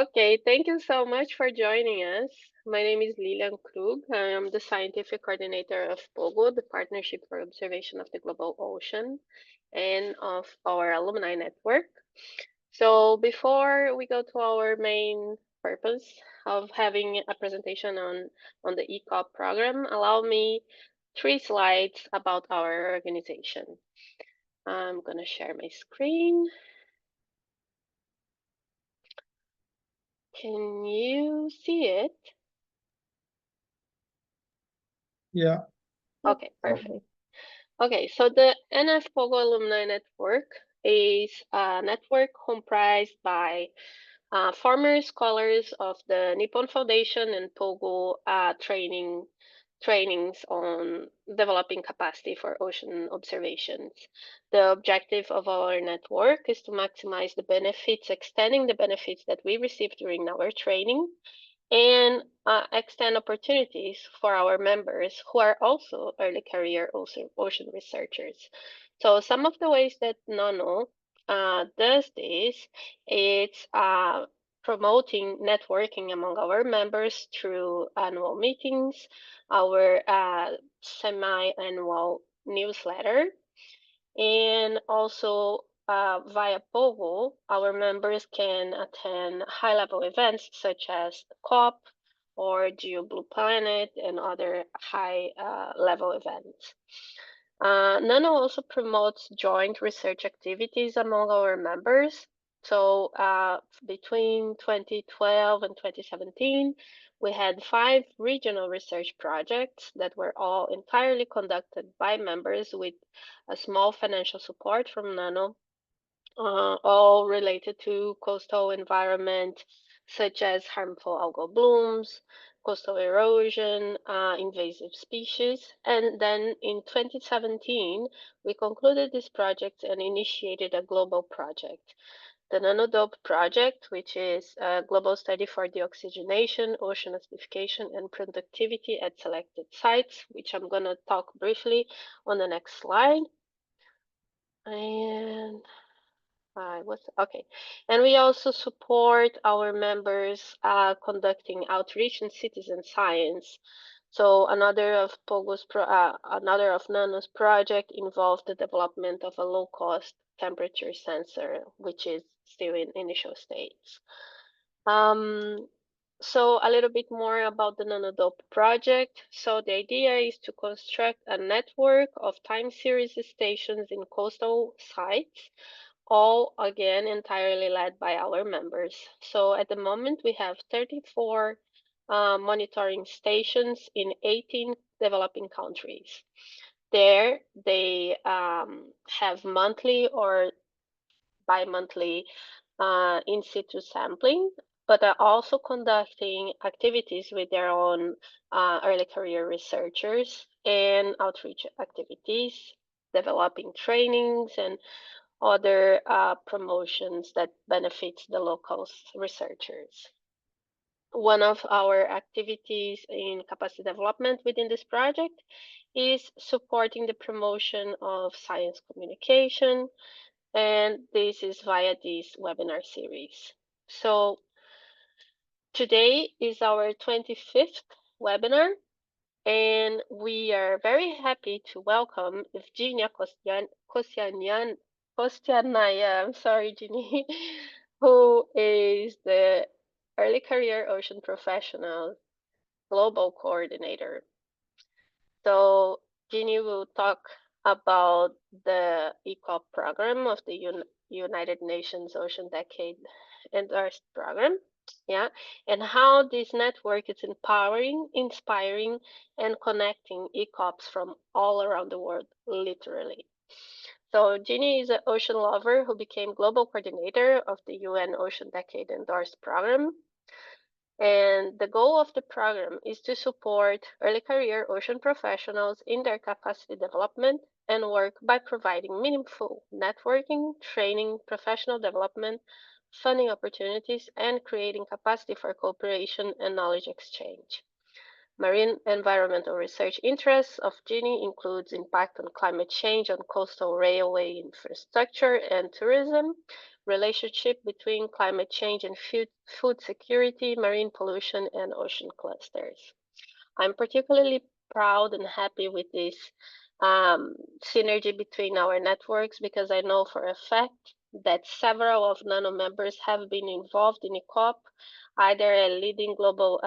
Okay, thank you so much for joining us. My name is Lilian Krug. I am the scientific coordinator of POGO, the Partnership for Observation of the Global Ocean, and of our alumni network. So before we go to our main purpose of having a presentation on the ECOP program, allow me 3 slides about our organization. I'm going to share my screen. Can you see it? Yeah. Okay, perfect. Okay, so the NF Pogo Alumni Network is a network comprised by former scholars of the Nippon Foundation and Pogo trainings on developing capacity for ocean observations. The objective of our network is to maximize the benefits, extending the benefits that we receive during our training, and extend opportunities for our members who are also early career ocean researchers. So some of the ways that NANO does this, it's promoting networking among our members through annual meetings, our semi-annual newsletter, and also via POGO, our members can attend high-level events such as COP or GeoBlue Planet and other high-level events. NANO also promotes joint research activities among our members. So between 2012 and 2017, we had 5 regional research projects that were all entirely conducted by members with a small financial support from NANO, all related to coastal environment, such as harmful algal blooms, coastal erosion, invasive species. And then in 2017, we concluded this project and initiated a global project. The NanoDope project, which is a global study for deoxygenation, ocean acidification, and productivity at selected sites, which I'm going to talk briefly on the next slide. And okay. And we also support our members conducting outreach in citizen science. So another of NANO's project involved the development of a low-cost temperature sensor, which is still in initial stages. So a little bit more about the NanoDope project. So the idea is to construct a network of time series stations in coastal sites, all again entirely led by our members. So at the moment, we have 34 monitoring stations in 18 developing countries. There, they have monthly or bi-monthly in situ sampling, but are also conducting activities with their own early career researchers and outreach activities, developing trainings and other promotions that benefits the local researchers. One of our activities in capacity development within this project is supporting the promotion of science communication, and this is via this webinar series. So today is our 25th webinar, and we are very happy to welcome Evgeniia Kostianaia, I'm sorry, Ginny, who is the Early Career Ocean Professional Global Coordinator. So Ginny will talk about the ECOP program of the United Nations Ocean Decade Endorsed Program, yeah, and how this network is empowering, inspiring, and connecting ECOPs from all around the world, literally. So Ginny is an ocean lover who became global coordinator of the UN Ocean Decade Endorsed Program. And the goal of the program is to support early career ocean professionals in their capacity development and work by providing meaningful networking, training, professional development, funding opportunities, and creating capacity for cooperation and knowledge exchange. Marine environmental research interests of Gini includes impact on climate change on coastal railway infrastructure and tourism, relationship between climate change and food security, marine pollution, and ocean clusters. I'm particularly proud and happy with this synergy between our networks because I know for a fact that several of NANO members have been involved in ECOP, either at leading global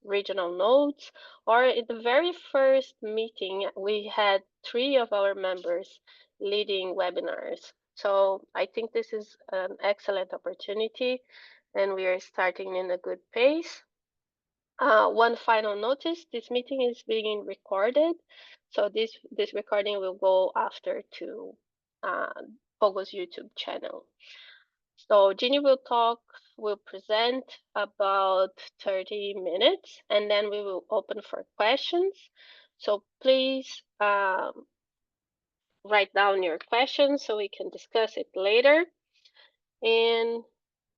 regional nodes, or in the very first meeting, we had 3 of our members leading webinars. So I think this is an excellent opportunity, and we are starting in a good pace. One final notice, this meeting is being recorded, so this recording will go after to Pogo's YouTube channel. So Ginny will present about 30 minutes, and then we will open for questions. So please write down your questions so we can discuss it later. And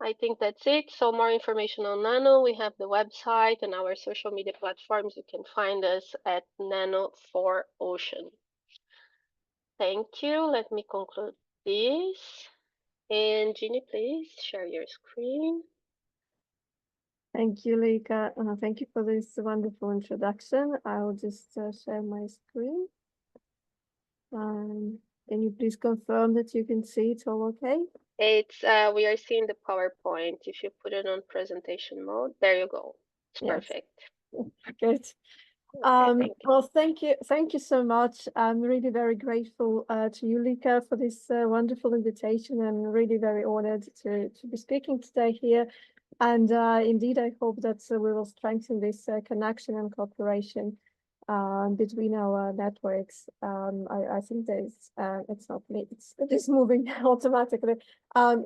I think that's it. So more information on NANO, we have the website and our social media platforms. You can find us at NANO for Ocean. Thank you. Let me conclude this. And Ginny, please share your screen. Thank you, Lika. Thank you for this wonderful introduction. I'll just share my screen. Can you please confirm that you can see it all okay? It's we are seeing the PowerPoint. If you put it on presentation mode, there you go. It's Yes. perfect. Good. Okay, well, thank you so much. I'm really very grateful to you, Lika, for this wonderful invitation. I'm really very honored to be speaking today here. And indeed, I hope that we will strengthen this connection and cooperation between our networks. I think it's not me, it is moving automatically.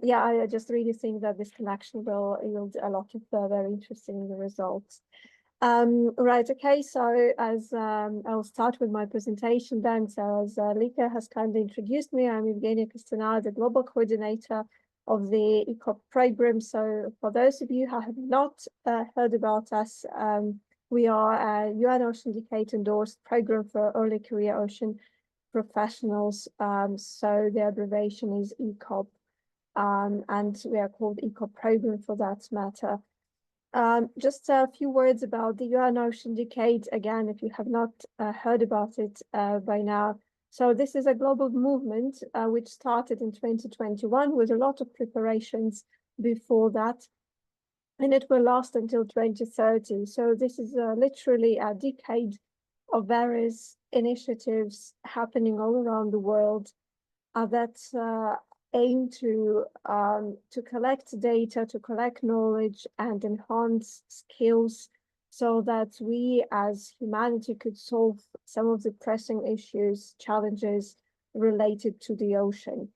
Yeah, I just really think that this connection will yield a lot of very interesting results. Right, okay, so as I'll start with my presentation then. So as Lika has kindly introduced me, I'm Evgeniia Kostianaia, the Global Coordinator of the ECOP Programme. So for those of you who have not heard about us, we are a UN Ocean Decade endorsed program for early career ocean professionals. So the abbreviation is ECOP, and we are called ECOP Programme for that matter. Just a few words about the UN Ocean Decade, again, if you have not heard about it by now. So this is a global movement which started in 2021 with a lot of preparations before that, and it will last until 2030. So this is literally a decade of various initiatives happening all around the world that aim to collect data, to collect knowledge and enhance skills so that we as humanity could solve some of the pressing issues, challenges related to the ocean.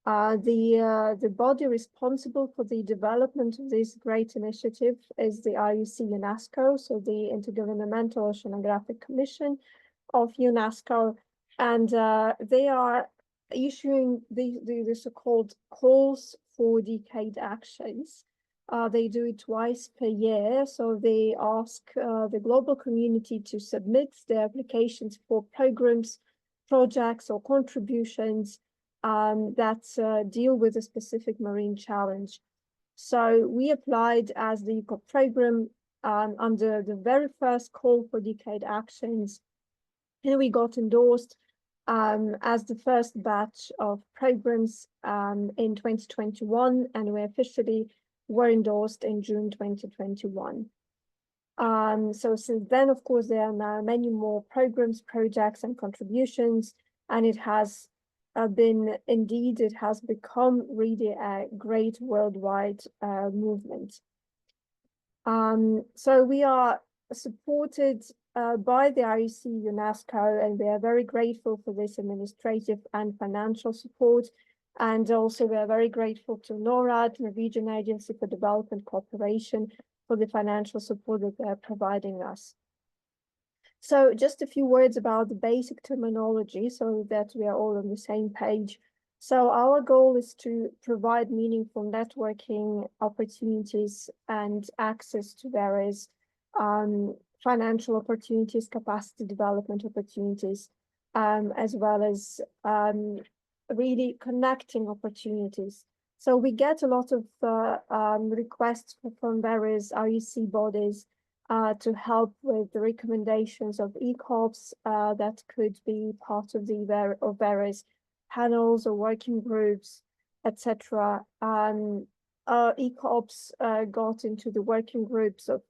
The body responsible for the development of this great initiative is the IOC UNESCO, so the Intergovernmental Oceanographic Commission of UNESCO, and they are issuing the so-called calls for decade actions. They do it twice per year, so they ask the global community to submit their applications for programs, projects, or contributions that deal with a specific marine challenge. So we applied as the ECOP Programme under the very first call for decade actions, and we got endorsed as the first batch of programs in 2021, and we officially were endorsed in June 2021. So since then, of course, there are now many more programs, projects, and contributions, and it has it has become really a great worldwide movement. So we are supported by the IOC UNESCO, and we are very grateful for this administrative and financial support. And also we are very grateful to NORAD, Norwegian Agency for Development Cooperation, for the financial support that they're providing us. So just a few words about the basic terminology so that we are all on the same page. So our goal is to provide meaningful networking opportunities and access to various financial opportunities, capacity development opportunities, as well as really connecting opportunities. So we get a lot of requests from various REC bodies to help with the recommendations of ECOPs that could be part of the various panels or working groups, etc. ECOPs got into the working groups of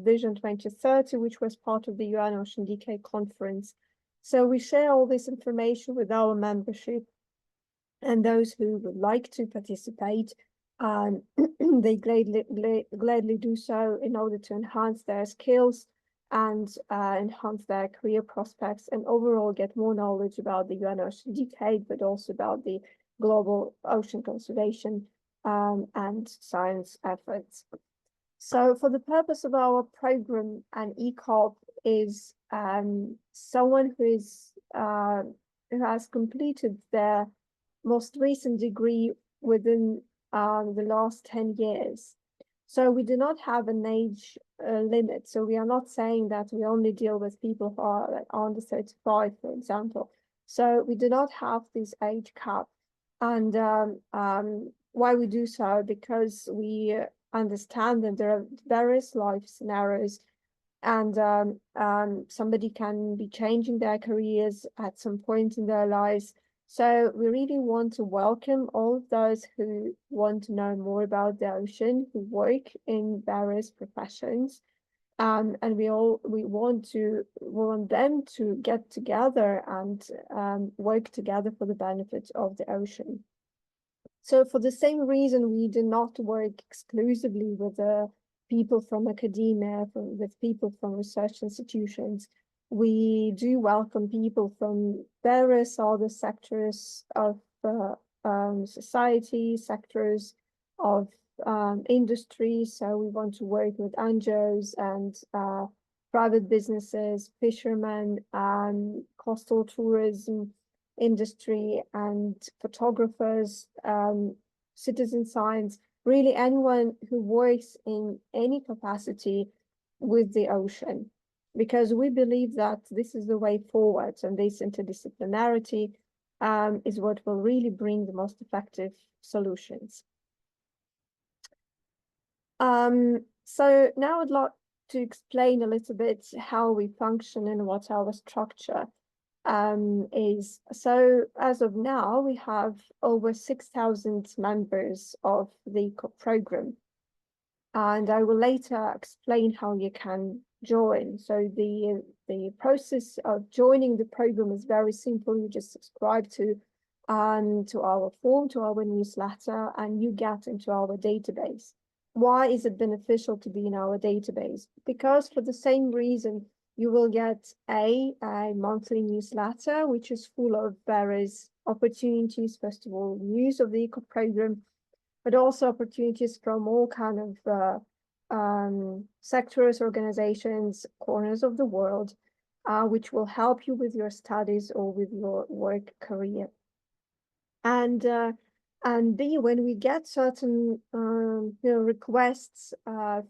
Vision 2030, which was part of the UN Ocean Decay Conference. So we share all this information with our membership, and those who would like to participate, they gladly do so in order to enhance their skills and enhance their career prospects, and overall get more knowledge about the UN Ocean Decade, but also about the global ocean conservation and science efforts. So for the purpose of our program, an ECOP is someone who has completed their most recent degree within the last 10 years. So we do not have an age limit. So we are not saying that we only deal with people who are like under 35, for example. So we do not have this age cap. And why we do so? Because we understand that there are various life scenarios, and somebody can be changing their careers at some point in their lives. So we really want to welcome all of those who want to know more about the ocean, who work in various professions, and we want them to get together and work together for the benefit of the ocean. So for the same reason, we do not work exclusively with people from academia, with people from research institutions. We do welcome people from various other sectors of society, sectors of industry. So we want to work with NGOs and private businesses, fishermen, coastal tourism industry, and photographers, citizen science, really anyone who works in any capacity with the ocean, because we believe that this is the way forward, and this interdisciplinarity is what will really bring the most effective solutions. So now I'd like to explain a little bit how we function and what our structure is. So as of now, we have over 6,000 members of the ECOP program, and I will later explain how you can join. So the process of joining the program is very simple. You just subscribe to our form, to our newsletter, and you get into our database. Why is it beneficial to be in our database? Because for the same reason, you will get a monthly newsletter, which is full of various opportunities. First of all, news of the ECOP program, but also opportunities from all kind of sectors, organizations, corners of the world, which will help you with your studies or with your work career. And B, when we get certain requests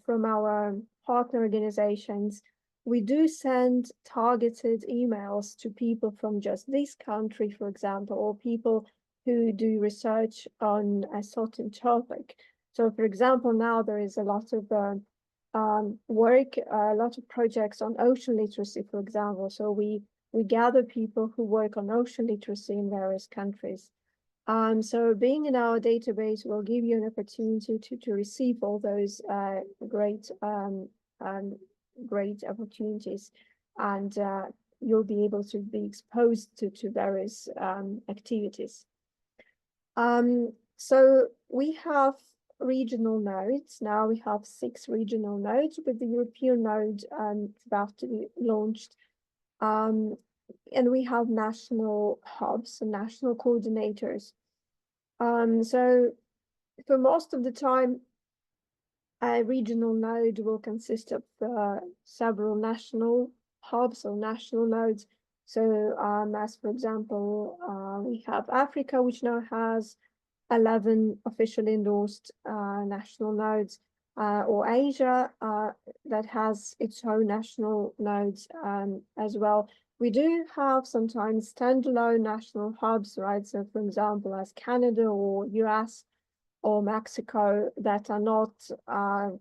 from our partner organizations, we do send targeted emails to people from just this country, for example, or people who do research on a certain topic. So, for example, now there is a lot of work, a lot of projects on ocean literacy, for example. So we gather people who work on ocean literacy in various countries. So being in our database will give you an opportunity to receive all those great opportunities, and you'll be able to be exposed to various activities. So we have regional nodes. Now we have 6 regional nodes, with the European node about to be launched. And we have national hubs and national coordinators. So for most of the time, a regional node will consist of several national hubs or national nodes. So as for example, we have Africa, which now has 11 officially endorsed national nodes. or Asia that has its own national nodes as well. We do have sometimes standalone national hubs, right? So for example, as Canada or US or Mexico that are not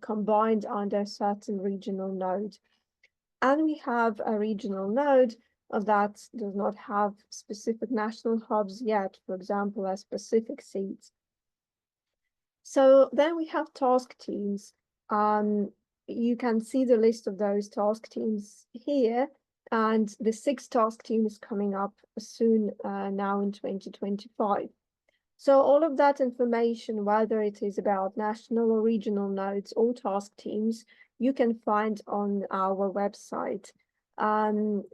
combined under a certain regional node. And we have a regional node that does not have specific national hubs yet, for example, as specific seeds. So then we have task teams. You can see the list of those task teams here, and the 6th task team is coming up soon now in 2025. So all of that information, whether it is about national or regional nodes or task teams, you can find on our website. And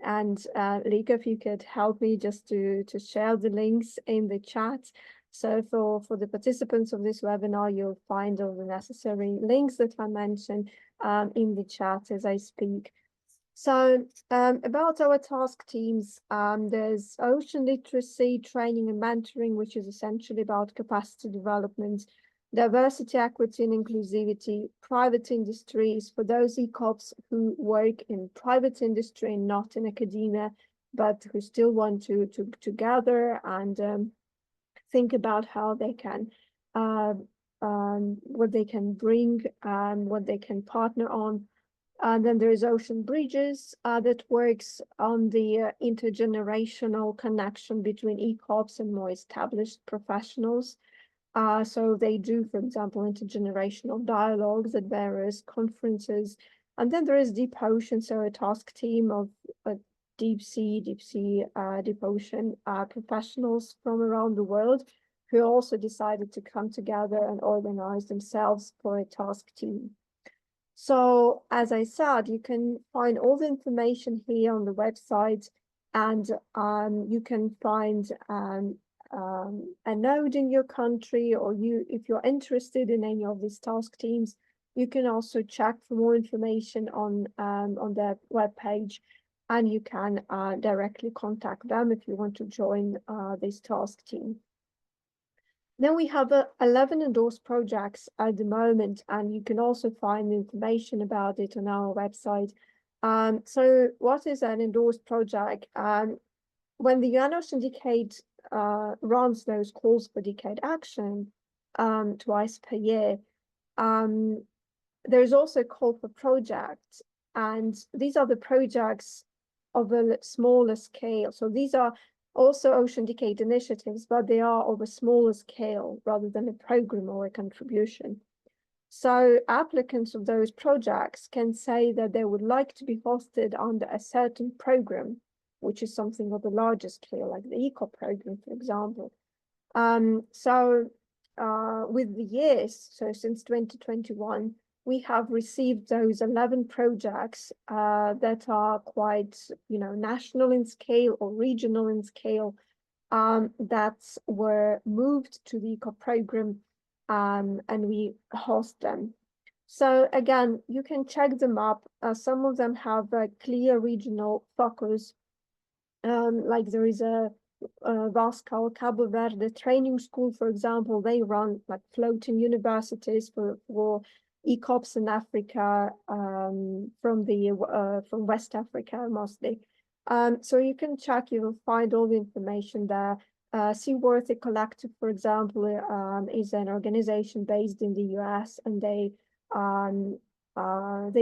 Lika, if you could help me just to share the links in the chat. So for the participants of this webinar, you'll find all the necessary links that I mentioned in the chat as I speak. So about our task teams, there's ocean literacy, training and mentoring, which is essentially about capacity development, diversity, equity and inclusivity, private industries for those ECOPs who work in private industry and not in academia, but who still want to gather and think about how they can, what they can bring, what they can partner on. And then there is Ocean Bridges that works on the intergenerational connection between ECOPs and more established professionals. So they do, for example, intergenerational dialogues at various conferences. And then there is Deep Ocean, so a task team of deep ocean professionals from around the world who also decided to come together and organize themselves for a task team. So as I said, you can find all the information here on the website, and you can find a node in your country, or if you're interested in any of these task teams, you can also check for more information on their webpage, and you can directly contact them if you want to join this task team. Then we have 11 endorsed projects at the moment, and you can also find information about it on our website. So what is an endorsed project? When the UN Ocean Decade runs those calls for decade action twice per year, there's also a call for projects, and these are the projects of a smaller scale. So these are also Ocean Decade initiatives, but they are of a smaller scale rather than a program or a contribution. So applicants of those projects can say that they would like to be hosted under a certain program, which is something of a larger scale, like the ECOP program, for example. With the years, so since 2021, we have received those 11 projects that are quite, national in scale or regional in scale, that were moved to the ECOP program, and we host them. So again, you can check them up. Some of them have a clear regional focus. Like there is a Vascal Cabo Verde training school, for example. They run like floating universities for ECOPs in Africa, from West Africa mostly. So you can check, you will find all the information there. Seaworthy Collective, for example, is an organization based in the US, and they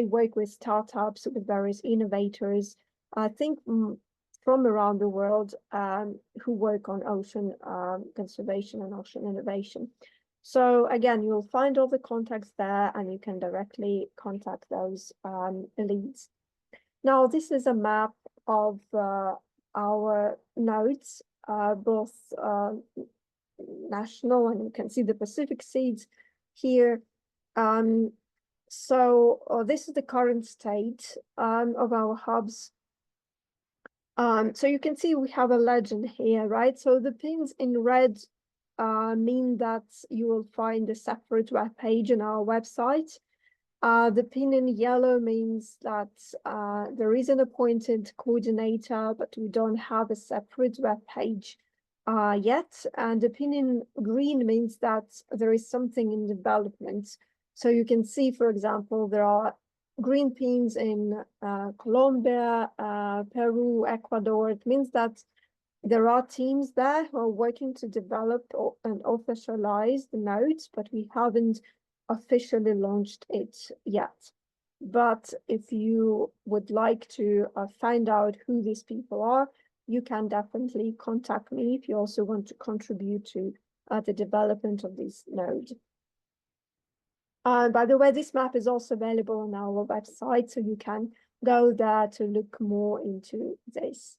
work with startups, with various innovators, I think from around the world, who work on ocean conservation and ocean innovation. So again, you'll find all the contacts there, and you can directly contact those leads. Now, this is a map of our nodes, both national, and you can see the Pacific seeds here. So this is the current state of our hubs. So you can see we have a legend here, right? So the pins in red mean that you will find a separate web page on our website. The pin in yellow means that there is an appointed coordinator, but we don't have a separate web page yet. And the pin in green means that there is something in development. So you can see, for example, there are green pins in Colombia, Peru, Ecuador. It means that there are teams there who are working to develop and officialize the nodes, but we haven't officially launched it yet. But if you would like to find out who these people are, you can definitely contact me if you also want to contribute to the development of this node. By the way, this map is also available on our website, so you can go there to look more into this.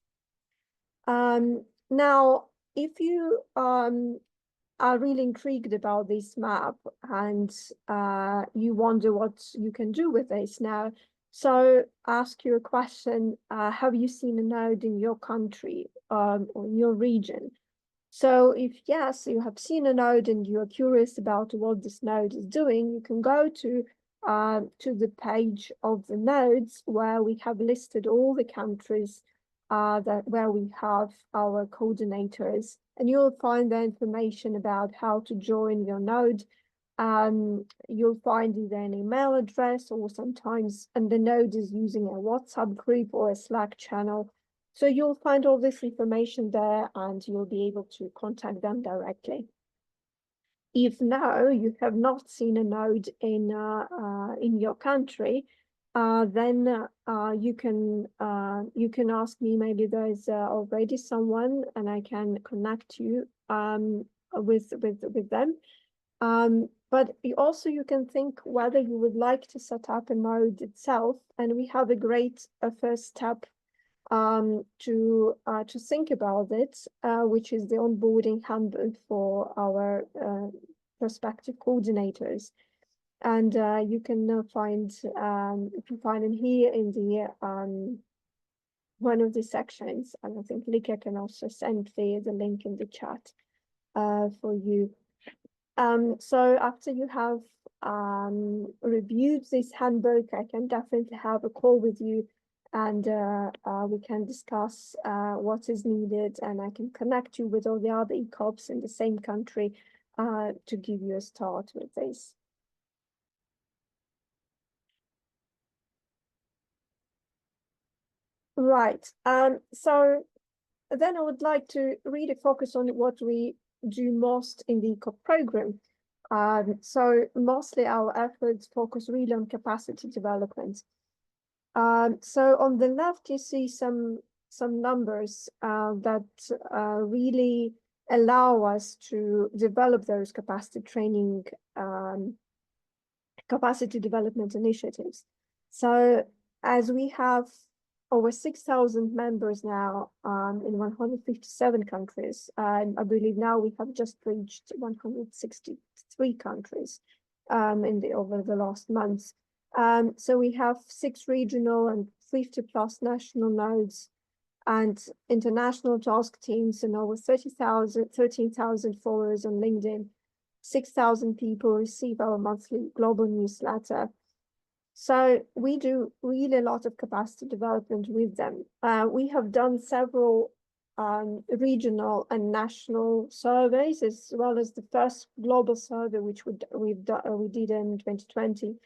Now, if you are really intrigued about this map and you wonder what you can do with this now, so ask you a question, have you seen a node in your country or in your region? So if yes, you have seen a node and you are curious about what this node is doing, you can go to the page of the nodes where we have listed all the countries where we have our coordinators, and you'll find the information about how to join your node. You'll find either an email address or sometimes, and the node is using a WhatsApp group or a Slack channel. So you'll find all this information there and you'll be able to contact them directly. If now you have not seen a node in your country, then you can ask me. Maybe there's already someone, and I can connect you with them. But you can think whether you would like to set up a node itself, and we have a great first step to think about it, which is the onboarding handbook for our prospective coordinators. And you can find, if you find it here in the one of the sections, and I think Lika can also send the link in the chat for you. So after you have reviewed this handbook, I can definitely have a call with you, and we can discuss what is needed, and I can connect you with all the other ECOPs in the same country to give you a start with this. Right. So then I would like to really focus on what we do most in the ECOP program. So mostly our efforts focus really on capacity development. So on the left, you see some numbers that really allow us to develop those capacity training, capacity development initiatives. So as we have over 6,000 members now in 157 countries, I believe now we have just reached 163 countries over the last months. So we have 6 regional and 50 plus national nodes and international task teams, and over 13,000 followers on LinkedIn. 6,000 people receive our monthly global newsletter. So we do really a lot of capacity development with them. We have done several regional and national surveys, as well as the first global survey, which we did in 2020.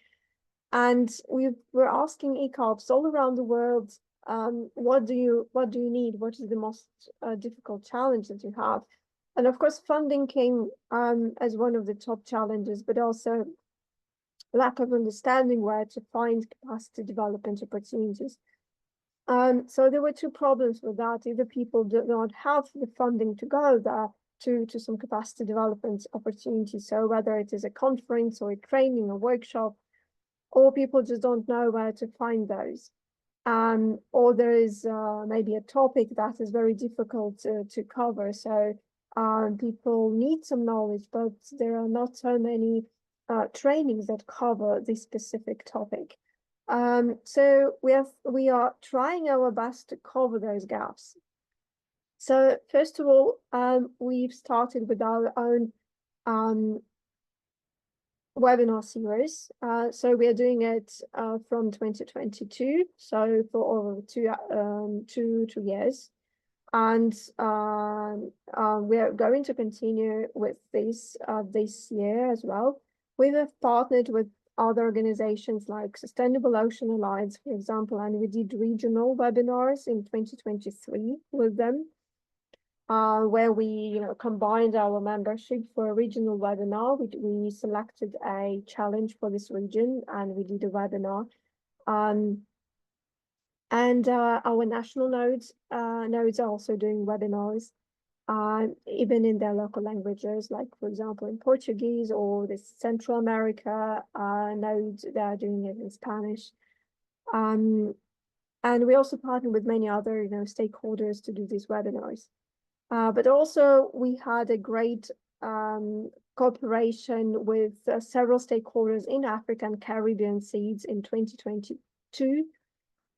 And we were asking ECOPs all around the world, what do you need? What is the most difficult challenge that you have? And of course, funding came as one of the top challenges, but also lack of understanding where to find capacity development opportunities. So there were 2 problems with that. Either people do not have the funding to go there to some capacity development opportunities. So whether it is a conference or a training or workshop, or people just don't know where to find those. Or there is maybe a topic that is very difficult to cover. So people need some knowledge, but there are not so many trainings that cover this specific topic. So we are trying our best to cover those gaps. So first of all, we've started with our own webinar series. So we are doing it from 2022, so for over two years. And we are going to continue with this this year as well. We have partnered with other organizations like Sustainable Ocean Alliance, for example, and we did regional webinars in 2023 with them, where we combined our membership for a regional webinar. We selected a challenge for this region and we did a webinar. And our national nodes are also doing webinars, even in their local languages, like for example in Portuguese, or the Central America nodes, they are doing it in Spanish. And we also partner with many other stakeholders to do these webinars. But also we had a great cooperation with several stakeholders in Africa and Caribbean seas in 2022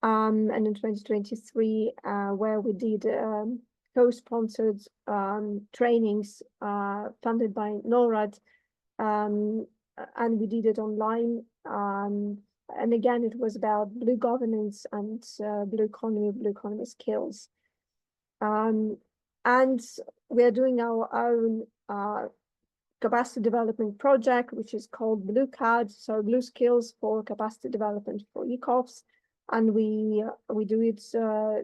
and in 2023, where we did co-sponsored trainings funded by NORAD, and we did it online. And again, it was about blue governance and blue economy skills. And we are doing our own capacity development project, which is called Blue CAD, so Blue Skills for Capacity Development for ECOPs. And we do it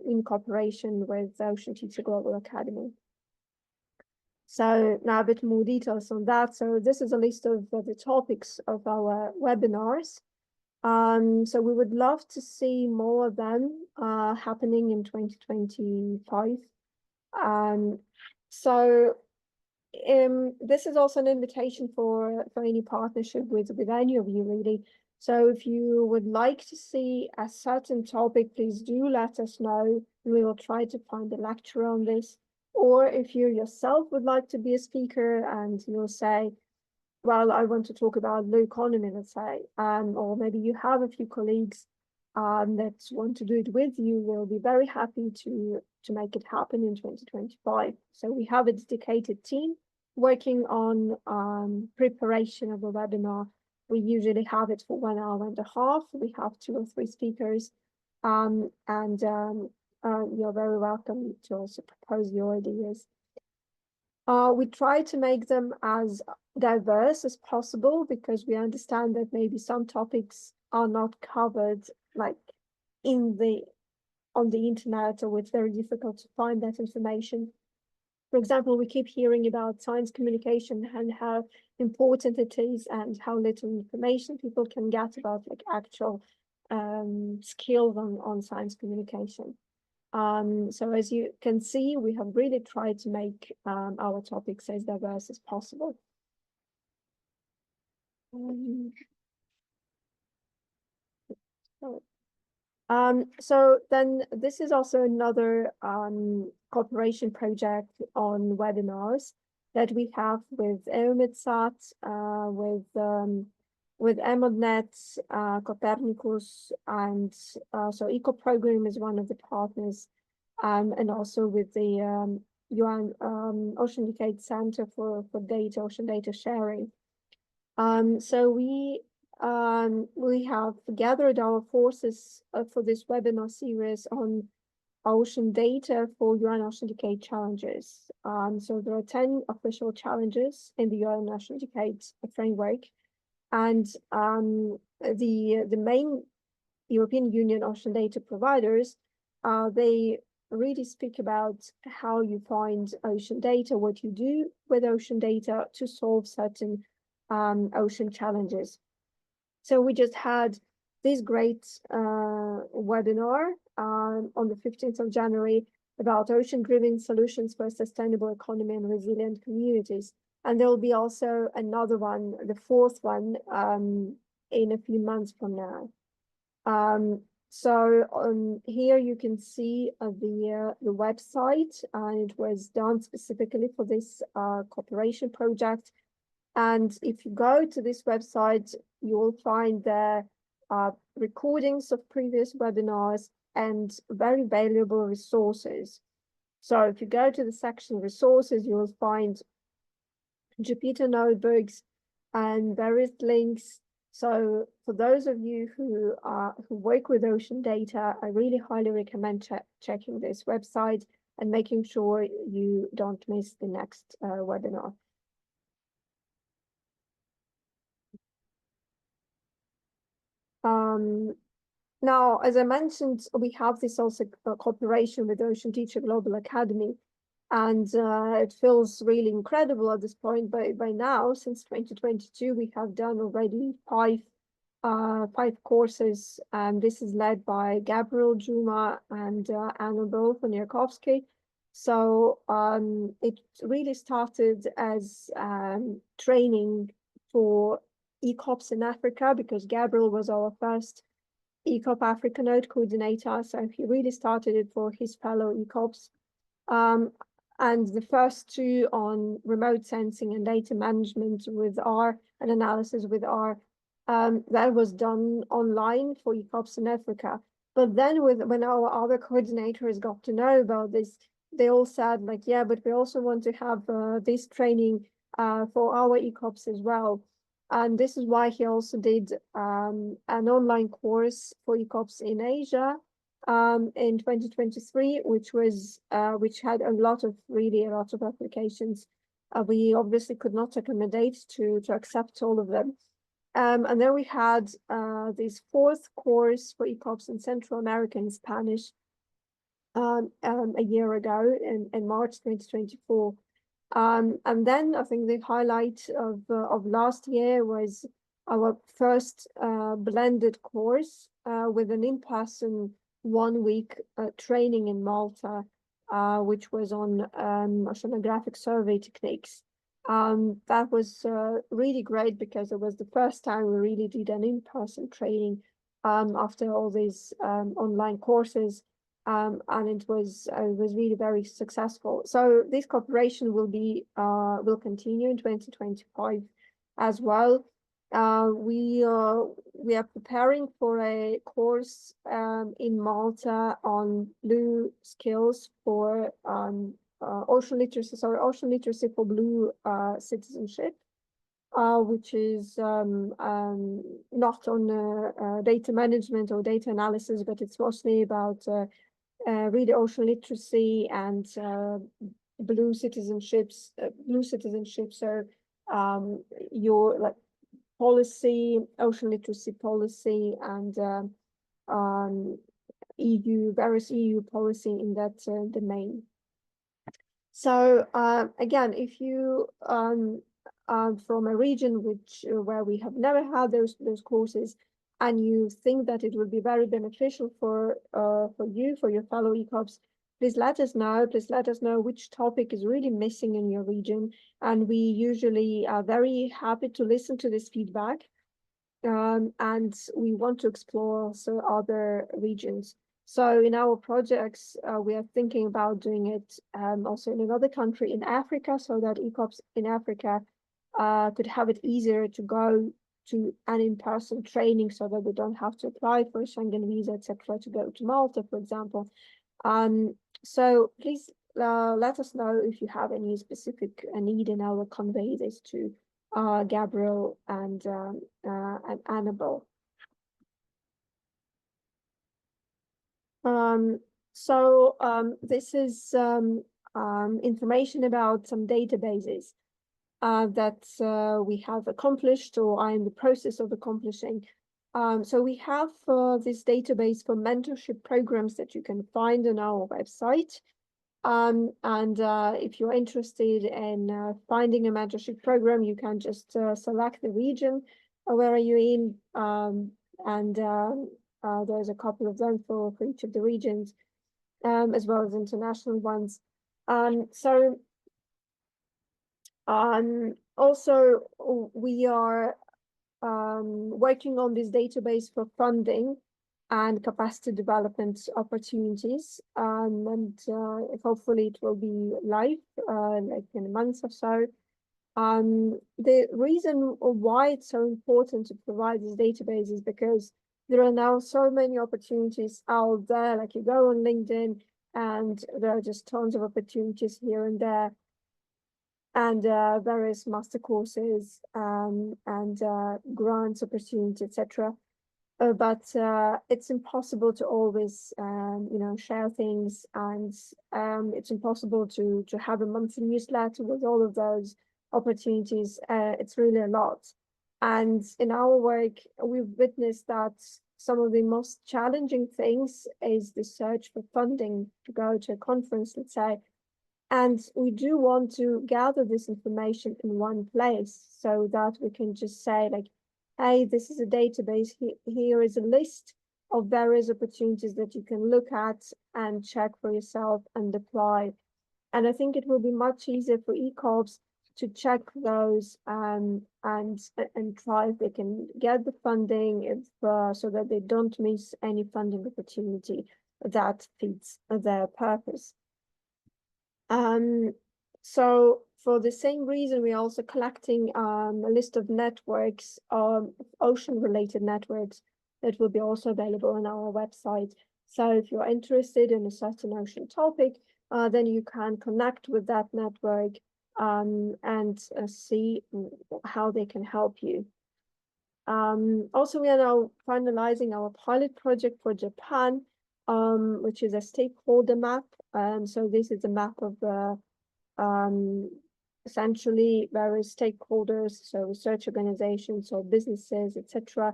in cooperation with Ocean Teacher Global Academy. So now a bit more details on that. So this is a list of the topics of our webinars. So we would love to see more of them happening in 2025. This is also an invitation for any partnership with any of you, really. So if you would like to see a certain topic, please do let us know. We will try to find a lecturer on this. Or if you yourself would like to be a speaker and you'll say, well, I want to talk about blue economy, let's say, or maybe you have a few colleagues that want to do it with you, we'll be very happy to make it happen in 2025. So we have a dedicated team working on preparation of a webinar. We usually have it for 1.5 hours. We have 2 or 3 speakers, and you're very welcome to also propose your ideas. We try to make them as diverse as possible because we understand that maybe some topics are not covered like on the internet, or it's very difficult to find that information. For example, we keep hearing about science communication and how important it is and how little information people can get about like actual skills on science communication. So as you can see, we have really tried to make our topics as diverse as possible. So then this is also another cooperation project on webinars that we have with EUMETSAT, with EMODNet, Copernicus, and so ECOP Programme is one of the partners, and also with the UN Ocean Decade Center for Ocean Data Sharing. So we have gathered our forces for this webinar series on ocean data for UN Ocean Decade challenges. So there are 10 official challenges in the UN Ocean Decade framework, and the main European Union ocean data providers, they really speak about how you find ocean data, what you do with ocean data to solve certain ocean challenges. So we just had this great webinar on the 15th of January about ocean-driven solutions for a sustainable economy and resilient communities. And there will be also another one, the 4th one, in a few months from now. So here you can see the website, and it was done specifically for this cooperation project. And if you go to this website, you will find the recordings of previous webinars and very valuable resources. So if you go to the section resources, you will find Jupyter notebooks and various links. So for those of you who work with ocean data, I really highly recommend checking this website and making sure you don't miss the next webinar. Now, as I mentioned, we have this also cooperation with Ocean Teacher Global Academy, and it feels really incredible at this point. By now, since 2022, we have done already five courses, and this is led by Gabriel Juma and Annabelle Poniarkovsky. So it really started as training for ECOPs in Africa, because Gabriel was our first ECOP Africa Node coordinator. So he really started it for his fellow ECOPs. And the first two on remote sensing and data management with R and analysis with R, that was done online for ECOPs in Africa. But then when our other coordinators got to know about this, they all said like, yeah, but we also want to have this training for our ECOPs as well. And this is why he also did an online course for ECOPs in Asia in 2023, which had a lot of applications. We obviously could not accommodate to accept all of them. And then we had this fourth course for ECOPs in Central America in Spanish a year ago in March 2024. And then I think the highlight of last year was our first blended course with an in-person 1 week training in Malta, which was on oceanographic survey techniques. That was really great, because it was the first time we really did an in-person training after all these online courses. And it was really very successful. So this cooperation will continue in 2025 as well. We are preparing for a course in Malta on blue skills for ocean literacy for blue citizenship, which is not on data management or data analysis, but it's mostly about really ocean literacy and blue citizenships. So your like policy, ocean literacy policy, and various EU policy in that domain. So again, if you are from a region where we have never had those courses, and you think that it would be very beneficial for you, for your fellow ECOPs, please let us know. Please let us know which topic is really missing in your region. And we usually are very happy to listen to this feedback. And we want to explore also other regions. So in our projects, we are thinking about doing it also in another country in Africa, so that ECOPs in Africa could have it easier to go to an in-person training, so that we don't have to apply for a Schengen visa, etc., to go to Malta, for example. So please let us know if you have any specific need, and I will convey this to Gabriel and Annabelle. This is information about some databases that we have accomplished or are in the process of accomplishing. So we have this database for mentorship programs that you can find on our website. And if you're interested in finding a mentorship program, you can just select the region where are you in, and there's a couple of them for each of the regions, as well as international ones. Also, we are working on this database for funding and capacity development opportunities, and hopefully it will be live like in a month or so. The reason why it's so important to provide this database is because there are now so many opportunities out there. Like you go on LinkedIn and there are just tons of opportunities here and there, and various master courses and grants opportunities, etc. But it's impossible to always, share things, and it's impossible to have a monthly newsletter with all of those opportunities. It's really a lot. And in our work, we've witnessed that some of the most challenging things is the search for funding to go to a conference, let's say. And we do want to gather this information in one place so that we can just say, like, hey, this is a database. Here is a list of various opportunities that you can look at and check for yourself and apply. And I think it will be much easier for ECOPs to check those and try if they can get the funding if so that they don't miss any funding opportunity that fits their purpose. So for the same reason, we're also collecting a list of networks, ocean-related networks that will be also available on our website. So if you're interested in a certain ocean topic, then you can connect with that network and see how they can help you. Also, we are now finalizing our pilot project for Japan, which is a stakeholder map. So this is a map of essentially various stakeholders, so research organizations or businesses, etc.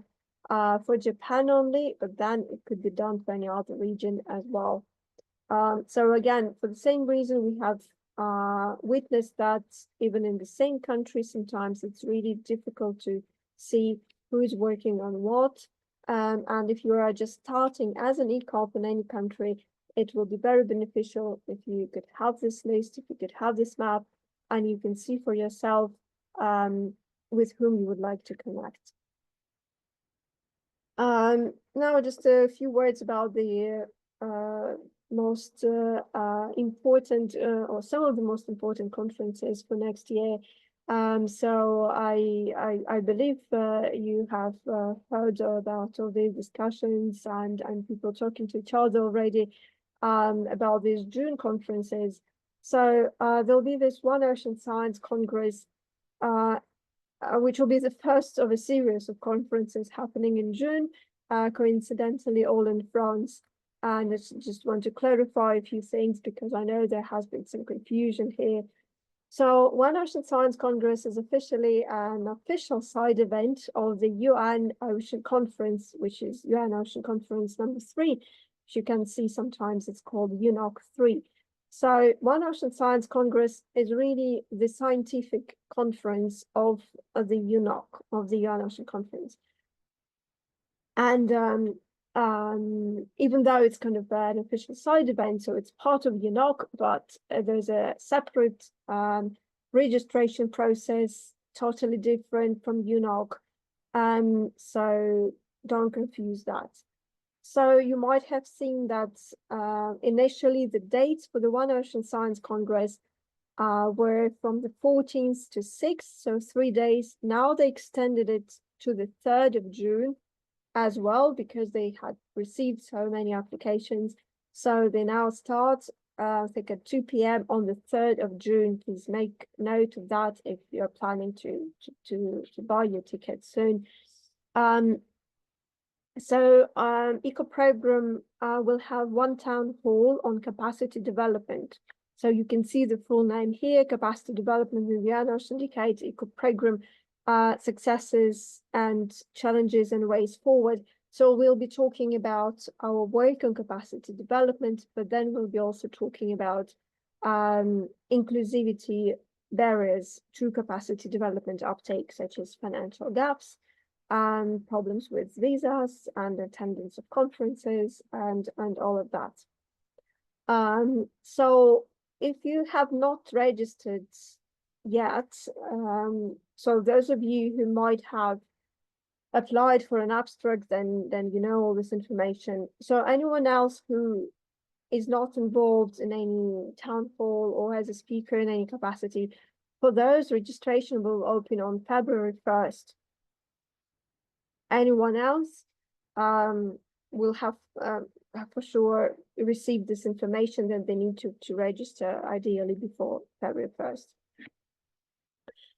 For Japan only, but then it could be done for any other region as well. So again, for the same reason, we have witnessed that even in the same country, sometimes it's really difficult to see who is working on what. And if you are just starting as an ECOP in any country, it will be very beneficial if you could have this list, if you could have this map, and you can see for yourself with whom you would like to connect. Now just a few words about the most important or some of the most important conferences for next year. So I believe you have heard about all these discussions and people talking to each other already about these June conferences. So there'll be this One Ocean Science Congress, which will be the first of a series of conferences happening in June, coincidentally all in France. And I just want to clarify a few things because I know there has been some confusion here. So One Ocean Science Congress is officially an official side event of the UN Ocean Conference, which is UN Ocean Conference number 3. As you can see, sometimes it's called UNOC 3. So One Ocean Science Congress is really the scientific conference of the UNOC, of the UN Ocean Conference. And even though it's kind of an official side event, so it's part of UNOC, but there's a separate registration process, totally different from UNOC. So don't confuse that. So you might have seen that initially the dates for the One Ocean Science Congress were from the 14th to 6th, so 3 days. Now they extended it to the 3rd of June as well because they had received so many applications. So they now start, I think at 2 p.m. on the 3rd of June. Please make note of that if you're planning to buy your ticket soon. So ECOP Programme will have one town hall on capacity development. So you can see the full name here, Capacity Development in the UN Syndicate, ECOP Programme, successes and challenges and ways forward. So we'll be talking about our work on capacity development, but then we'll be also talking about inclusivity barriers to capacity development uptake, such as financial gaps, problems with visas and attendance of conferences and all of that. So if you have not registered yet, so those of you who might have applied for an abstract, then you know all this information. So anyone else who is not involved in any town hall or as a speaker in any capacity, for those, registration will open on February 1st. Anyone else will have for sure received this information that they need to register ideally before February 1st.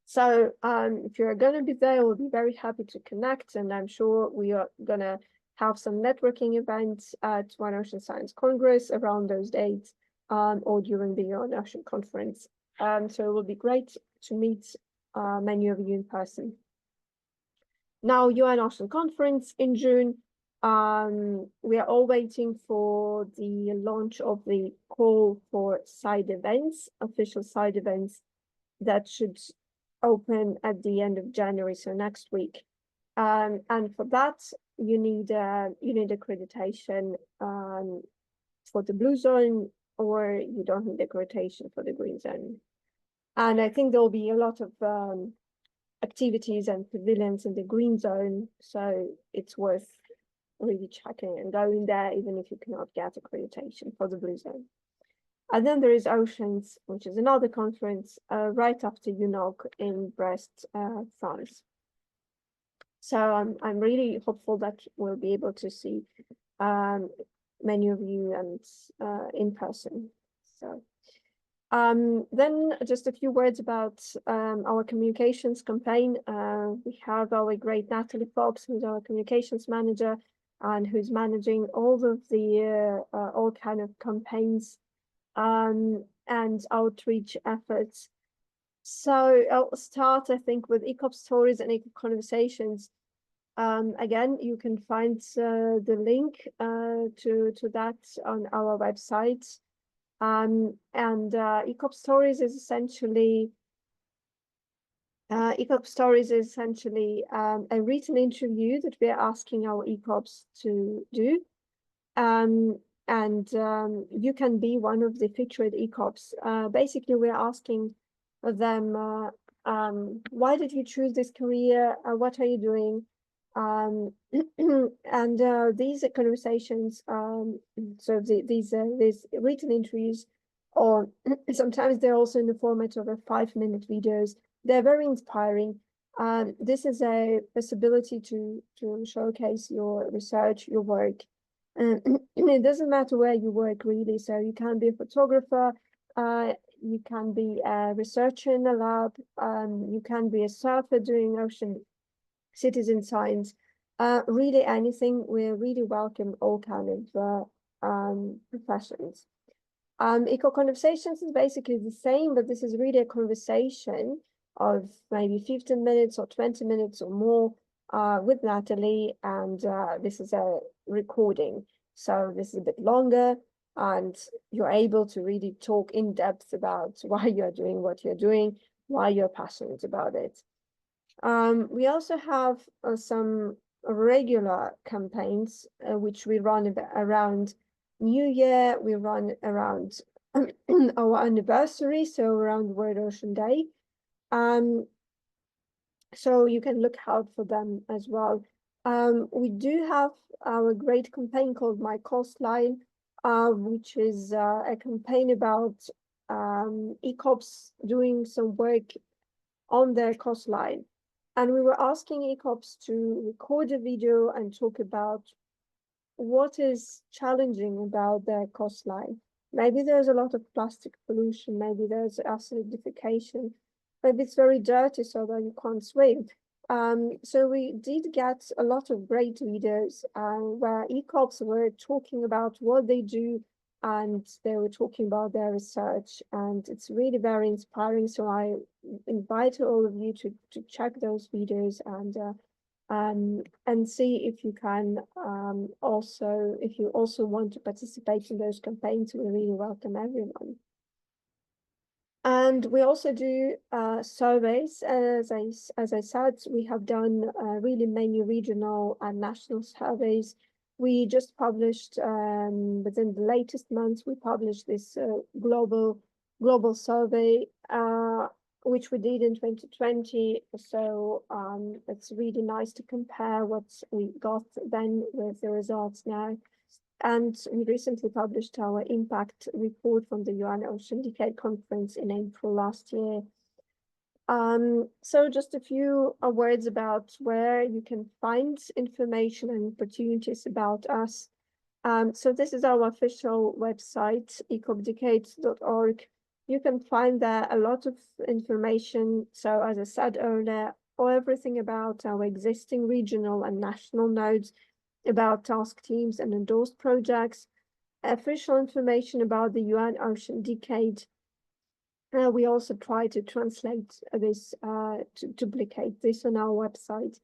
So if you're going to be there, we'll be very happy to connect, and I'm sure we are going to have some networking events at One Ocean Science Congress around those dates or during the One Ocean Conference. So it will be great to meet many of you in person. Now, UN Ocean Conference in June. We are all waiting for the launch of the call for side events, official side events that should open at the end of January, so next week. And for that, you need accreditation for the blue zone, or you don't need accreditation for the green zone. And I think there will be a lot of activities and pavilions in the green zone, so it's worth really checking and going there, even if you cannot get accreditation for the blue zone. And then there is Oceans, which is another conference right after UNOC in Brest, France. So I'm really hopeful that we'll be able to see many of you and in person. So then just a few words about our communications campaign. We have our great Natalie Fox, who's our communications manager, and who's managing all of the all kind of campaigns and outreach efforts. So I'll start, I think, with ECOP stories and ECOP conversations. Again, you can find the link to that on our website. ECOP stories is essentially a written interview that we're asking our ECOPs to do. You can be one of the featured ECOPs. Basically, we're asking them, why did you choose this career? What are you doing? These conversations, so these written interviews, or sometimes they're also in the format of a 5-minute videos. They're very inspiring. This is a possibility to showcase your research, your work. It doesn't matter where you work, really. So you can be a photographer, you can be a researcher in a lab, you can be a surfer doing ocean citizen science, really anything. We really welcome all kind of professions. Eco Conversations is basically the same, but this is really a conversation of maybe 15 minutes or 20 minutes or more with Natalie, and this is a recording. So this is a bit longer, and you're able to really talk in depth about why you're doing what you're doing, why you're passionate about it. We also have some regular campaigns which we run around New Year. We run around our anniversary, so around World Ocean Day. So you can look out for them as well. We do have our great campaign called My Coastline, which is a campaign about ECOPs doing some work on their coastline. And we were asking ECOPs to record a video and talk about what is challenging about their coastline. Maybe there's a lot of plastic pollution, maybe there's acidification, maybe it's very dirty so that you can't swim. So we did get a lot of great videos where ECOPs were talking about what they do, and they were talking about their research, and it's really very inspiring. So I invite all of you to check those videos and see if you can also, if you also want to participate in those campaigns. We really welcome everyone. And we also do surveys. As I said, we have done really many regional and national surveys. We just published within the latest months, we published this global survey, which we did in 2020. So it's really nice to compare what we got then with the results now. And we recently published our impact report from the UN Ocean Decade Conference in April last year. So just a few words about where you can find information and opportunities about us. So this is our official website, ecopdecades.org. You can find there a lot of information. So as I said earlier, everything about our existing regional and national nodes, about task teams and endorsed projects, official information about the UN Ocean Decade. We also try to translate this, to duplicate this on our website.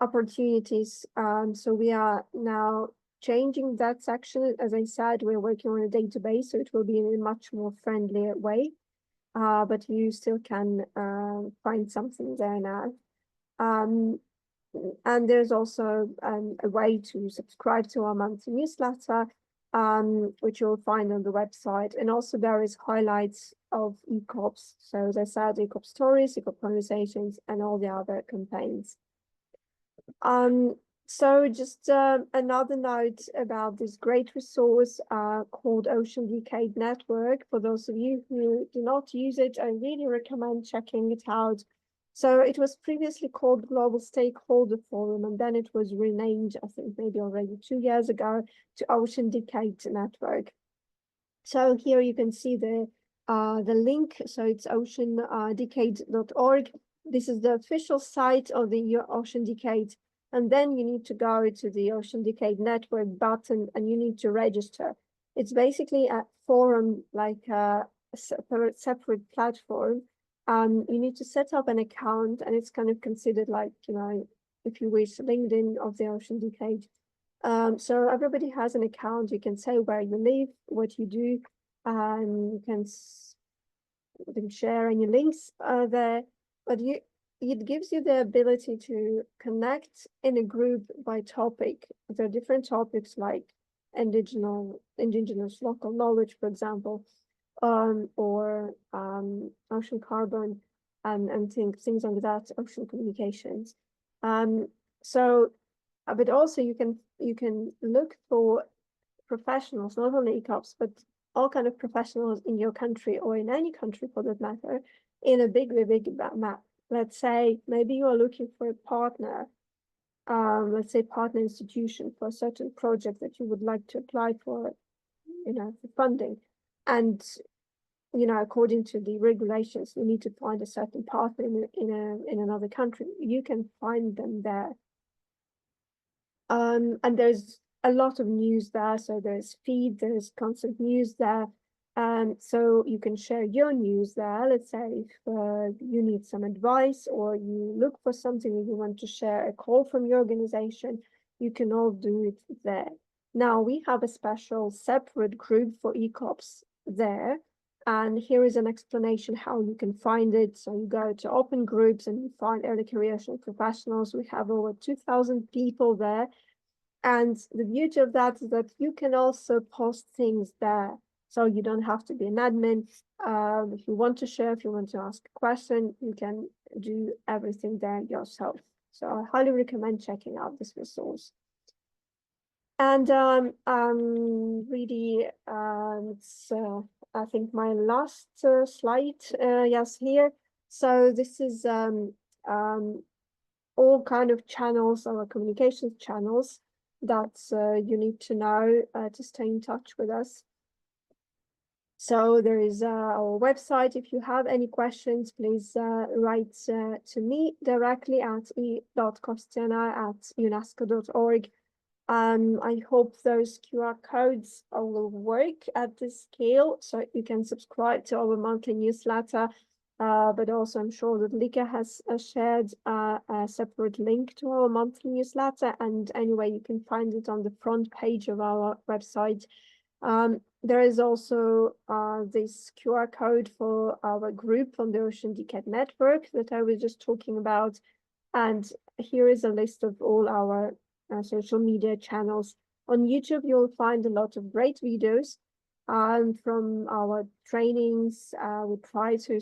opportunities. So we are now changing that section. As I said, we're working on a database, so it will be in a much more friendlier way. But you still can find something there now. And there's also a way to subscribe to our monthly newsletter, which you'll find on the website. And also there is highlights of ECOPs. So as I said, ECOP stories, ECOP conversations, and all the other campaigns. So just another note about this great resource called Ocean Decade Network. For those of you who do not use it, I really recommend checking it out. So it was previously called Global Stakeholder Forum, and then it was renamed, I think maybe already 2 years ago, to Ocean Decade Network. So here you can see the link. So it's oceandecade.org. This is the official site of the Ocean Decade. And then you need to go to the Ocean Decade Network button and you need to register. It's basically a forum, like a separate platform. You need to set up an account, and it's kind of considered like, you know, if you wish, LinkedIn of the Ocean Decade. So everybody has an account. You can say where you live, what you do, and you can share any links there. But it gives you the ability to connect in a group by topic. There are different topics like indigenous local knowledge, for example, or ocean carbon and things like that, ocean communications. But also you can look for professionals, not only ECOPs, but all kind of professionals in your country or in any country for that matter, in a big map. Let's say maybe you are looking for a partner, let's say partner institution for a certain project that you would like to apply for, you know, for funding. And, you know, according to the regulations, you need to find a certain partner in another country. You can find them there. And there's a lot of news there. So there's feed, there's constant news there. So you can share your news there. Let's say if you need some advice or you look for something and you want to share a call from your organization, you can all do it there. Now we have a special separate group for ECOPs there. And here is an explanation how you can find it. So you go to open groups and you find early career professionals. We have over 2,000 people there. And the beauty of that is that you can also post things there. So you don't have to be an admin. If you want to share, if you want to ask a question, you can do everything there yourself. So I highly recommend checking out this resource. And really, it's I think my last slide, yes, here. So this is all kind of channels, our communications channels that you need to know to stay in touch with us. So there is our website. If you have any questions, please write to me directly at e.kostianaia@unesco.org. I hope those QR codes will work at this scale, so you can subscribe to our monthly newsletter. But also I'm sure that Lika has shared a separate link to our monthly newsletter, and anyway, you can find it on the front page of our website. There is also this QR code for our group on the Ocean Decade Network that I was just talking about. And here is a list of all our social media channels. On YouTube, you'll find a lot of great videos from our trainings. We try to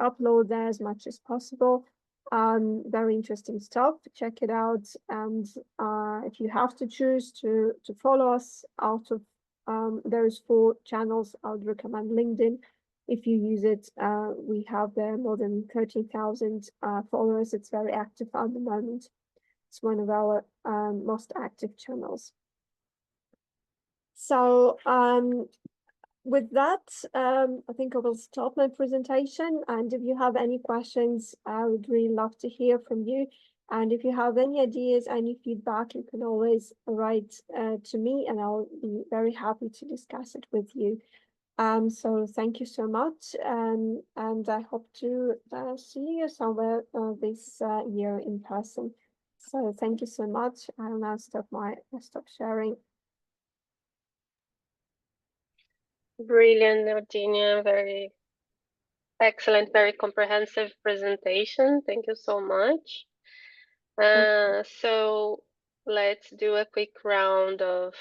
upload there as much as possible. Very interesting stuff. Check it out. And if you have to choose to follow us out of those 4 channels, I would recommend LinkedIn. If you use it, we have there more than 13,000 followers. It's very active at the moment. It's one of our most active channels. So with that, I think I will stop my presentation. And if you have any questions, I would really love to hear from you. And if you have any ideas, any feedback, you can always write to me, and I'll be very happy to discuss it with you. So thank you so much, and I hope to see you somewhere this year in person. So thank you so much. I'll now stop sharing. Brilliant, Evgeniia. Very excellent, very comprehensive presentation. Thank you so much. So let's do a quick round of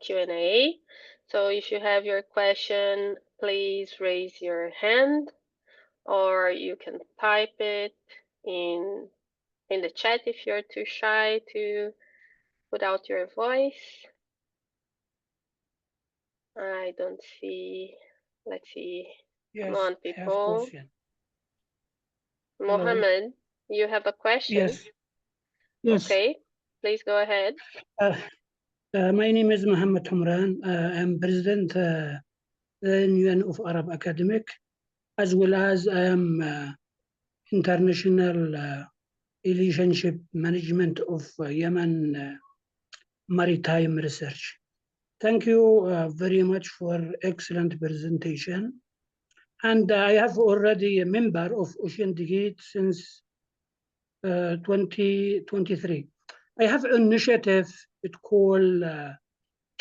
Q&A. So if you have your question, please raise your hand, or you can type it in the chat if you're too shy to put out your voice. I don't see. Let's see. Yes, Come on, I have people. question. Hello. Mohammed, you have a question? Yes. Yes. Okay, please go ahead. My name is Mohammed Humran. I'm president the Union of Arab Academic, as well as I am international relationship management of Yemen maritime research. Thank you very much for excellent presentation. And I have already a member of Ocean Gate since 2023. I have an initiative it called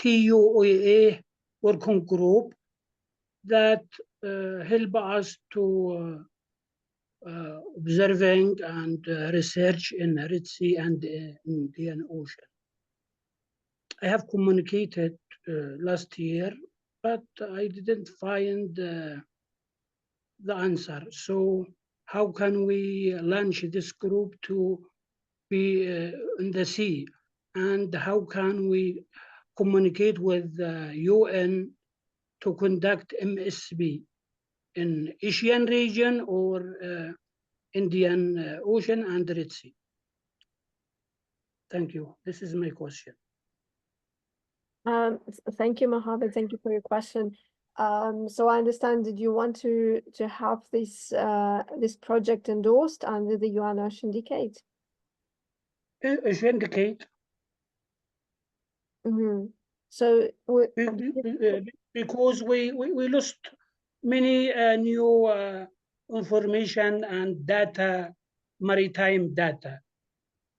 TUOA working group that help us to observing and research in Red Sea and Indian Ocean. I have communicated last year, but I didn't find the answer. So how can we launch this group to be in the sea? And how can we communicate with the UN to conduct MSB in Asian region or Indian Ocean and Red Sea? Thank you. This is my question. Thank you, Mohammed. Thank you for your question. So I understand that you want to have this this project endorsed under the UN Ocean Decade. Ocean Decade. Mm-hmm. So because we lost many new information and data, maritime data,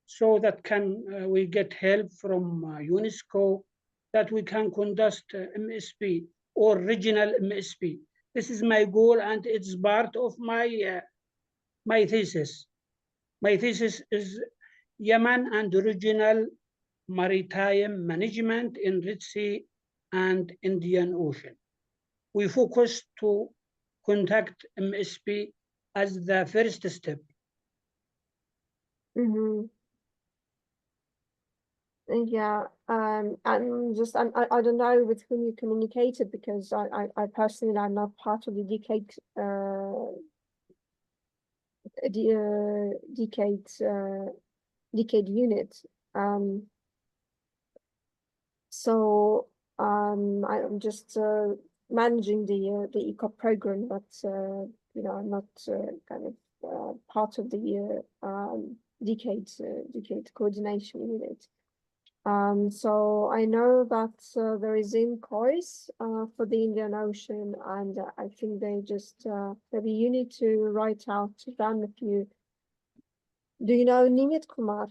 so that can we get help from UNESCO that we can conduct MSP or regional MSP. This is my goal, and it's part of my my thesis. My thesis is Yemen and regional maritime management in Red Sea and Indian Ocean. We focus to conduct MSP as the first step. mm-hmm. Yeah, and just I don't know with whom you communicated, because I personally I'm not part of the decade decade unit. So I'm just managing the ECOP program, but you know, I'm not kind of part of the decade coordination unit. So I know that there is ECOPs for the Indian Ocean, and I think they just maybe you need to write out to them if you. Do you know Nimit Kumar?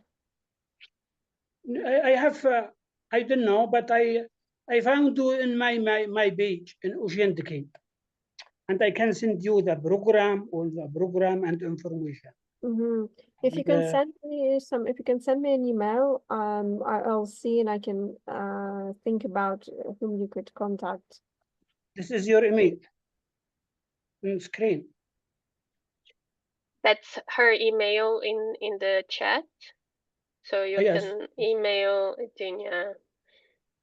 I have I don't know, but I found you in my page in Ocean Decade, and I can send you the program or the program and information. Mm-hmm. If you can send me if you can send me an email, I'll see and I can think about whom you could contact. This is your email on screen. That's her email in the chat. So you can email Evgeniia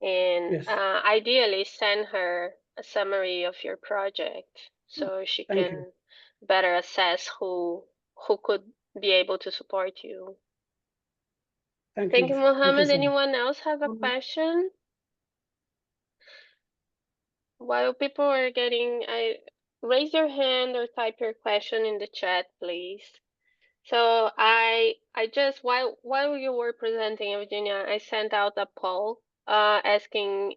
and ideally send her a summary of your project so she can better assess who could be able to support you. Thank you, Mohammed. Anyone else have a question? While people are getting, raise your hand or type your question in the chat, please. So I just while you were presenting, Evgeniia, I sent out a poll asking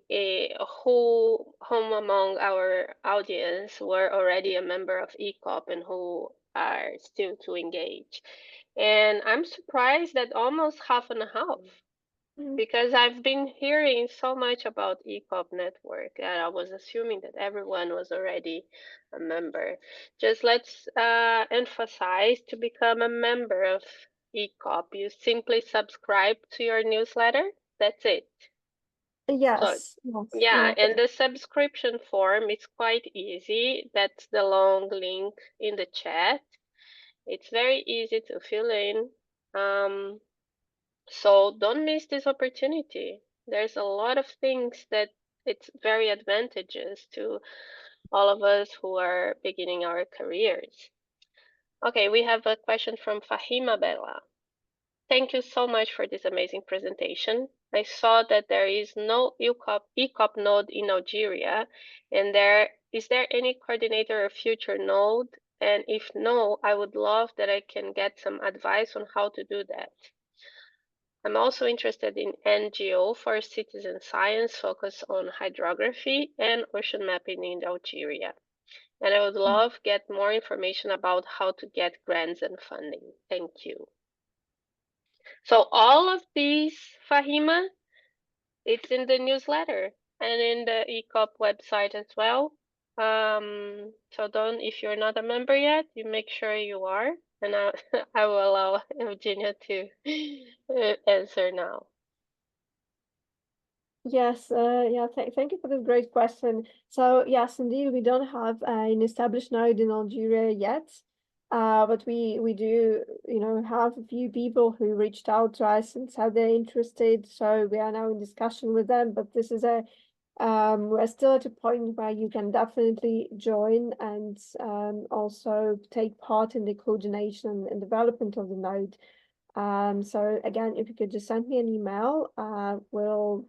who among our audience were already a member of ECOP and who are still to engage. And I'm surprised that almost half and a half, because I've been hearing so much about ECOP network and I was assuming that everyone was already a member. Just let's emphasize, to become a member of ECOP, you simply subscribe to your newsletter. That's it. Yes, Yeah, and the subscription form is quite easy. That's the long link in the chat. It's very easy to fill in. So don't miss this opportunity. There's a lot of things that it's very advantageous to all of us who are beginning our careers. Okay, we have a question from Fahima Bella. Thank you so much for this amazing presentation. I saw that there is no ECOP node in Algeria, and is there any coordinator or future node? And if no, I would love that I can get some advice on how to do that. I'm also interested in NGO for citizen science focused on hydrography and ocean mapping in Algeria. And I would love get more information about how to get grants and funding. Thank you. So all of these, Fahima, it's in the newsletter and in the ECOP website as well. So if you're not a member yet, you make sure you are, and I will allow Evgeniia to answer now. Yes, thank you for this great question. So yes, indeed, we don't have an established node in Algeria yet, but we do, have a few people who reached out to us and said they're interested. So we are now in discussion with them, but this is we're still at a point where you can definitely join and also take part in the coordination and development of the node. So again, if you could just send me an email, we'll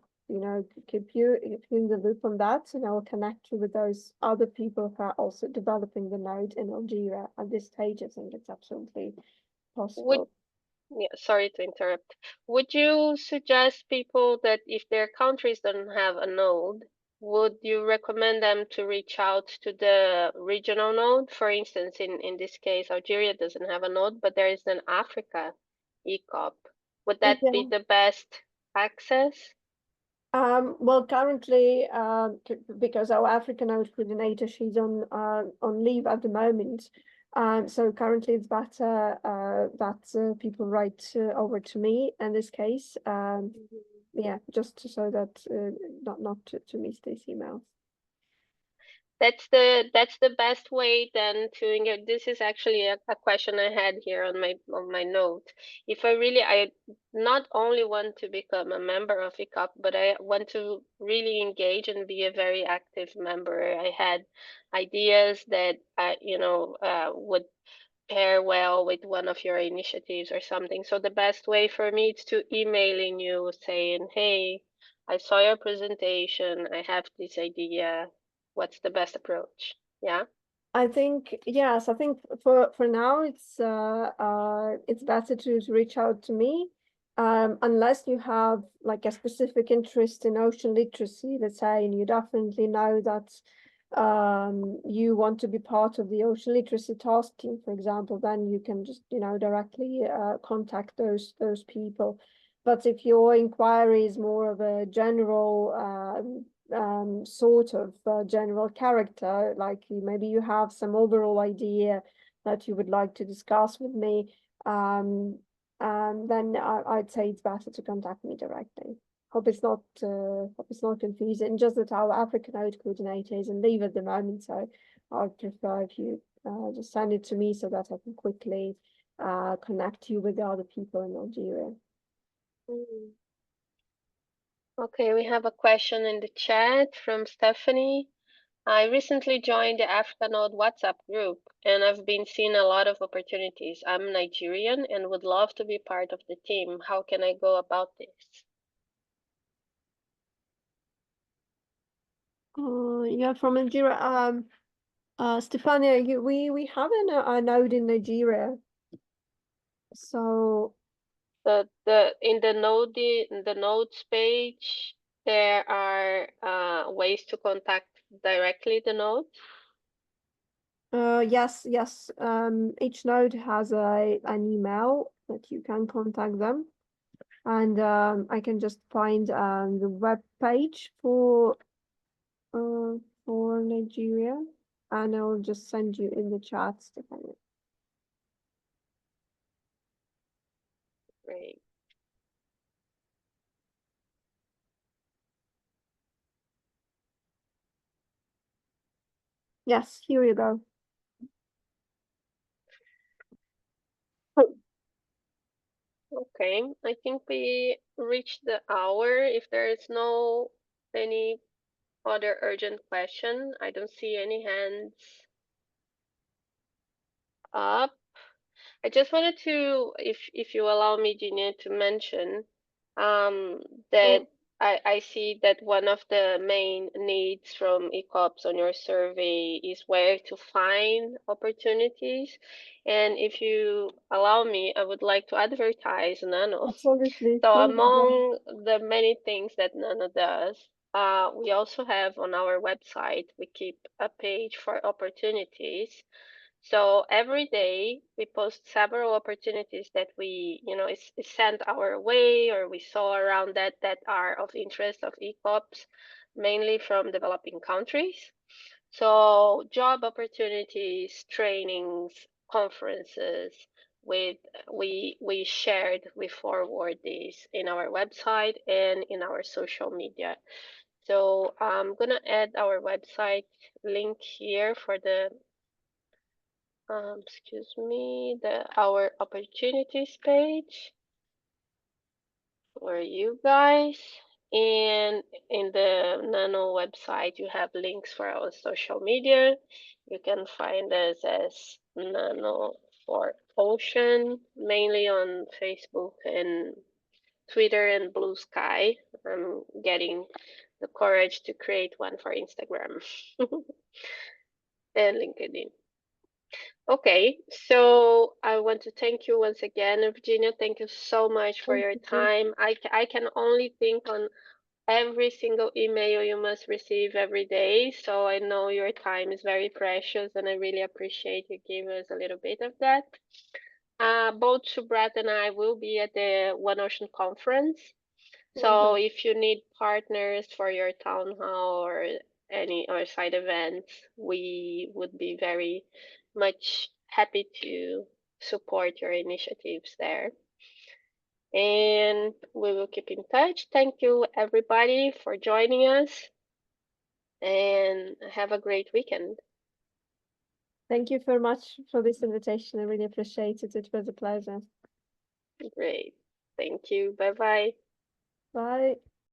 keep you in the loop on that, and I will connect you with those other people who are also developing the node in Algeria at this stage. I think it's absolutely possible. Sorry to interrupt. Would you suggest people that if their countries don't have a node, would you recommend them to reach out to the regional node? For instance, in this case, Algeria doesn't have a node, but there is an Africa ECOP. Would that be the best access? Well, currently, because our African node coordinator, she's on leave at the moment. So currently it's better that people write over to me in this case. Yeah, just so that not to miss these emails. That's the best way then to engage. This is actually a question I had here on my note. If I not only want to become a member of ECOP, but I want to really engage and be a very active member. I had ideas that would pair well with one of your initiatives or something. So the best way for me is to emailing you saying, hey, I saw your presentation, I have this idea. What's the best approach? Yeah. I think yes. I think for now it's better to reach out to me, unless you have like a specific interest in ocean literacy, let's say, and you definitely know that you want to be part of the ocean literacy task team, for example, then you can just directly contact those people. But if your inquiry is more of a general sort of general character, like maybe you have some overall idea that you would like to discuss with me, then I'd say it's better to contact me directly. Hope it's not confusing. Just that our African node coordinator is on leave at the moment, so I'd prefer if you just send it to me so that I can quickly connect you with the other people in Algeria. Okay, we have a question in the chat from Stephanie. I recently joined the Africa Node WhatsApp group, and I've been seeing a lot of opportunities. I'm Nigerian and would love to be part of the team. How can I go about this? Yeah, from Nigeria. Stefania, we have a node in Nigeria. So In the nodes page, there are ways to contact directly the node? Yes. Each node has an email that you can contact them, and I can just find the web page for Nigeria, and I'll just send you in the chat, Stephanie. Great. Yes, here you go. Okay, I think we reached the hour. If there is no any other urgent question, I don't see any hands up. I just wanted to, if you allow me, Gina, to mention that I see that one of the main needs from ECOPs on your survey is where to find opportunities. And if you allow me, I would like to advertise NANO. Absolutely. So Please, among the many things that NANO does, we also have on our website, we keep a page for opportunities. So every day we post several opportunities that we, is sent our way or we saw around that are of interest of ECOPs, mainly from developing countries. So job opportunities, trainings, conferences, we shared, we forward these in our website and in our social media. So I'm gonna add our website link here for the excuse me, our opportunities page for you guys. And in the NANO website, you have links for our social media. You can find us as NANO for Ocean, mainly on Facebook and Twitter and Blue Sky. I'm getting the courage to create one for Instagram and LinkedIn. Okay, so I want to thank you once again, Evgeniia. Thank you so much for your time. I can only think on every single email you must receive every day. So I know your time is very precious, and I really appreciate you giving us a little bit of that. Both Subrat and I will be at the One Ocean conference. So if you need partners for your town hall or any or side events, we would be very much happy to support your initiatives there. And we will keep in touch. Thank you everybody for joining us and have a great weekend. Thank you very much for this invitation. I really appreciate it. It was a pleasure. Great. Thank you. Bye-bye. Bye.